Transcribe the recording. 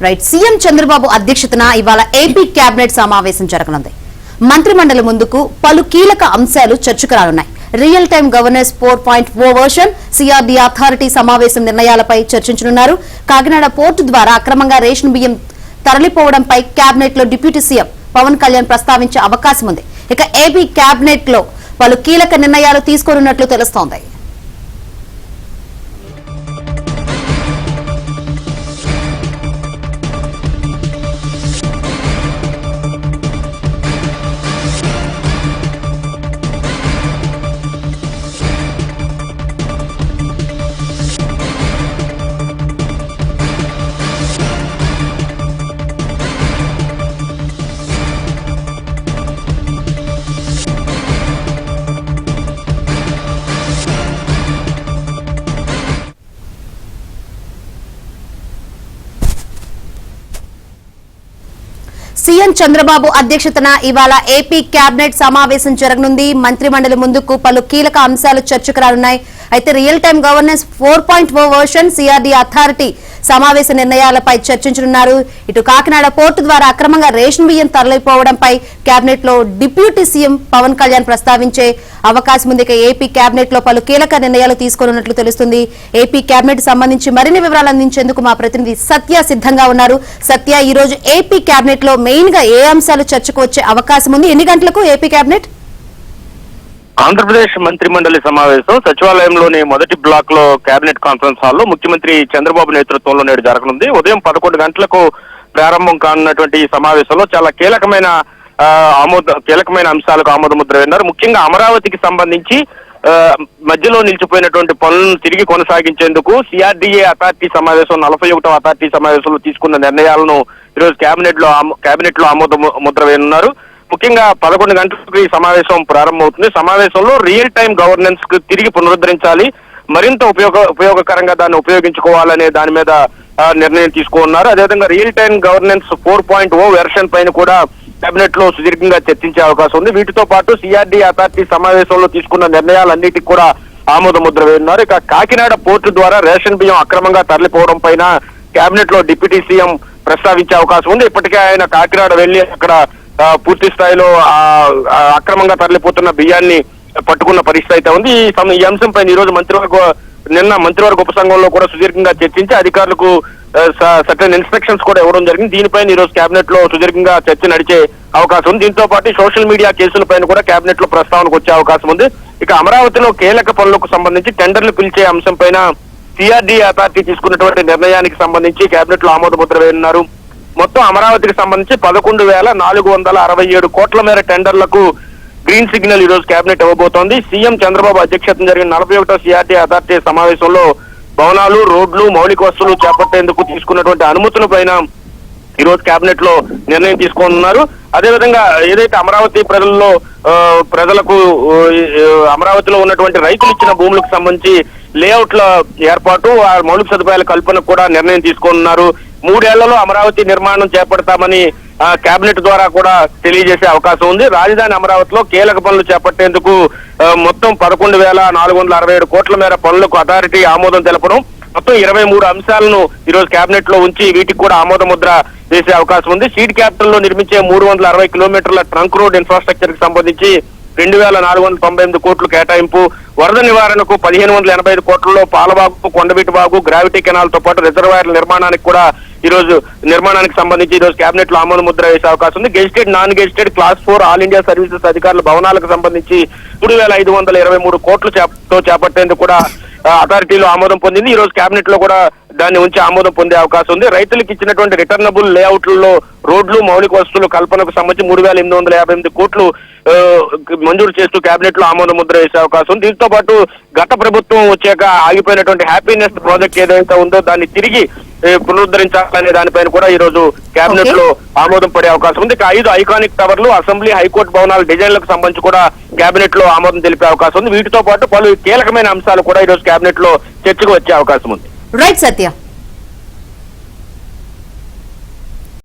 Right. CM Chandrababu అధ్యక్షతన ఇవాళ AP cabinet సమావేశం జరగనుంది. మంత్రిమండలి ముందుకు పలు కీలక అంశాలు చర్చకు రానున్నాయి. Real time governance 4.0 version, CRD authority సమావేశం నిర్ణయాలపై చర్చించనున్నారు. కాకినాడ పోర్టు ద్వారా అక్రమంగా రేషన్ బియ్యం తరలిపోవడంపై కేబినెట్ లో డిప్యూటీ సీఎం పవన్ కళ్యాణ్ ప్రస్తావించే అవకాశం ఉంది. ఇక ఏపీ కేబినెట్ లో పలు కీలక నిర్ణయాలు తీసుకోనున్నట్లు తెలుస్తోంది. సీఎం చంద్రబాబు అధ్యక్షతన ఇవాళ ఏపీ కేబినెట్ సమావేశం జరగనుంది. మంత్రిమండలి ముందుకు పలు కీలక అంశాలు చర్చకు రానున్నాయి. అయితే real time governance 4.0 version, CRD authority సమావేశ నిర్ణయాలపై చర్చించనున్నారు. ఇటు కాకినాడ పోర్టు ద్వారా అక్రమంగా రేషన్ బియ్యం తరలిపోవడంపై కేబినెట్ లో డిప్యూటీ సీఎం పవన్ కళ్యాణ్ ప్రస్తావించే అవకాశం ఉంది. ఇక ఏపీ కేబినెట్ లో పలు కీలక నిర్ణయాలు తీసుకోనున్నట్లు తెలుస్తుంది. ఏపీ కేబినెట్ సంబంధించి మరిన్ని వివరాలు అందించేందుకు మా ప్రతినిధి సత్య సిద్ధంగా ఉన్నారు. సత్య, ఈ రోజు ఏపీ కేబినెట్ లో మెయిన్ గా ఏ అంశాలు చర్చకు వచ్చే అవకాశం ఉంది? ఎన్ని గంటలకు ఏపీ కేబినెట్? ఆంధ్రప్రదేశ్ మంత్రి మండలి సమావేశం సచివాలయంలోని మొదటి బ్లాక్ లో కేబినెట్ కాన్ఫరెన్స్ హాల్లో ముఖ్యమంత్రి చంద్రబాబు నేతృత్వంలో నేడు జరగనుంది. ఉదయం 11 గంటలకు ప్రారంభం కానున్నటువంటి ఈ సమావేశంలో చాలా కీలకమైన అంశాలకు ఆమోద ముద్ర వేన్నారు. ముఖ్యంగా అమరావతికి సంబంధించి మధ్యలో నిలిచిపోయినటువంటి పనులను తిరిగి కొనసాగించేందుకు సిఆర్డీఏ అథారిటీ సమావేశం 41వ అథారిటీ సమావేశంలో తీసుకున్న నిర్ణయాలను ఈరోజు కేబినెట్ లో ఆమోద ముద్ర వేయనున్నారు. ముఖ్యంగా 11 గంటలకు ఈ సమావేశం ప్రారంభమవుతుంది. సమావేశంలో రియల్ టైమ్ గవర్నెన్స్ కు తిరిగి పునరుద్ధరించాలి, మరింత ఉపయోగకరంగా దాన్ని ఉపయోగించుకోవాలనే దాని మీద నిర్ణయం తీసుకున్నారు. అదేవిధంగా రియల్ టైమ్ గవర్నెన్స్ 4.0 వెర్షన్ పైన కూడా కేబినెట్ లో సుదీర్ఘంగా చర్చించే అవకాశం ఉంది. వీటితో పాటు సిఆర్డీ అథారిటీ సమావేశంలో తీసుకున్న నిర్ణయాలన్నిటికీ కూడా ఆమోద ముద్ర వేయనున్నారు. ఇక కాకినాడ పోర్టు ద్వారా రేషన్ బియ్యం అక్రమంగా తరలిపోవడం పైన కేబినెట్ లో డిప్యూటీ సీఎం ప్రస్తావించే అవకాశం ఉంది. ఇప్పటికే ఆయన కాకినాడ వెళ్లి అక్కడ పూర్తి స్థాయిలో అక్రమంగా తరలిపోతున్న బియ్యాన్ని పట్టుకున్న పరిస్థితి అయితే ఉంది. ఈ అంశంపై ఈ రోజు మంత్రివర్గ ఉపసంఘంలో కూడా సుదీర్ఘంగా చర్చించి అధికారులకు సర్టెన్ ఇన్స్ట్రక్షన్స్ కూడా ఇవ్వడం జరిగింది. దీనిపైన ఈ రోజు కేబినెట్ లో సుదీర్ఘంగా చర్చ నడిచే అవకాశం ఉంది. దీంతో పాటు సోషల్ మీడియా కేసులపైన కూడా కేబినెట్ లో ప్రస్తావనకు వచ్చే అవకాశం ఉంది. ఇక అమరావతిలో కీలక పనులకు సంబంధించి టెండర్లు పిలిచే అంశం పైన సిఆర్డీ అథారిటీ తీసుకున్నటువంటి నిర్ణయానికి సంబంధించి కేబినెట్ లో ఆమోద ముద్ర వేయనున్నారు. మొత్తం అమరావతికి సంబంధించి 11,467 కోట్ల మేర టెండర్లకు గ్రీన్ సిగ్నల్ ఈ రోజు కేబినెట్ ఇవ్వబోతోంది. సీఎం చంద్రబాబు అధ్యక్షతన జరిగిన 41వ సిఆర్డీ అథారిటీ సమావేశంలో భవనాలు, రోడ్లు, మౌలిక వస్తువులు చేపట్టేందుకు తీసుకున్నటువంటి అనుమతుల పైన ఈ రోజు కేబినెట్ లో నిర్ణయం తీసుకోనున్నారు. అదేవిధంగా ఏదైతే ప్రజలకు అమరావతిలో ఉన్నటువంటి రైతులు ఇచ్చిన భూములకు సంబంధించి లేఅవుట్ల ఏర్పాటు, మౌలిక సదుపాయాల కల్పనకు కూడా నిర్ణయం తీసుకోనున్నారు. 3 ఏళ్లలో అమరావతి నిర్మాణం చేపడతామని కేబినెట్ ద్వారా కూడా తెలియజేసే అవకాశం ఉంది. రాజధాని అమరావతిలో కీలక పనులు చేపట్టేందుకు మొత్తం 11,467 కోట్ల మేర పనులకు అథారిటీ ఆమోదం తెలపడం, మొత్తం 23 అంశాలను ఈ రోజు కేబినెట్ లో ఉంచి వీటికి కూడా ఆమోద ముద్ర వేసే అవకాశం ఉంది. సీడ్ క్యాపిటల్ లో నిర్మించే 360 కిలోమీటర్ల ట్రంక్ రోడ్ ఇన్ఫ్రాస్ట్రక్చర్ కి సంబంధించి 2,498 కోట్లు కేటాయింపు, వరద నివారణకు 1,585 కోట్లలో పాలవాగు, కొండవీటి వాగు, గ్రావిటీ కెనాల్ తో పాటు రిజర్వాయర్ల నిర్మాణానికి కూడా నిర్మాణానికి సంబంధించి ఈ రోజు కేబినెట్ లో ఆమోద ముద్ర వేసే అవకాశం ఉంది. Gazetted, non gazetted, class 4 all India services అధికారుల భవనాలకు సంబంధించి 3,523 కోట్లతో చేపట్టేందుకు కూడా అథారిటీలో ఆమోదం పొందింది. ఈ రోజు కేబినెట్ లో కూడా దాన్ని ఉంచి ఆమోదం పొందే అవకాశం ఉంది. రైతులకు ఇచ్చినటువంటి రిటర్నబుల్ లేఅవుట్లలో రోడ్లు, మౌలిక వస్తువుల కల్పనకు సంబంధించి 3,858 కోట్లు మంజూరు చేస్తూ కేబినెట్ లో ఆమోద ముద్ర వేసే అవకాశం ఉంది. దీంతో పాటు గత ప్రభుత్వం వచ్చాక ఆగిపోయినటువంటి హ్యాపీనెస్ ప్రాజెక్ట్ ఏదైతే ఉందో దాన్ని తిరిగి పునరుద్ధరించాలనే దానిపైన కూడా ఈ రోజు కేబినెట్ లో ఆమోదం పడే అవకాశం ఉంది. 5 ఐకానిక్ టవర్లు, అసెంబ్లీ, హైకోర్టు భవనాల డిజైన్లకు సంబంధించి కూడా కేబినెట్ లో ఆమోదం తెలిపే అవకాశం ఉంది. వీటితో పాటు పలు కీలకమైన అంశాలు కూడా ఈ రోజు కేబినెట్ లో చర్చకు వచ్చే అవకాశం ఉంది. రైట్ సత్య.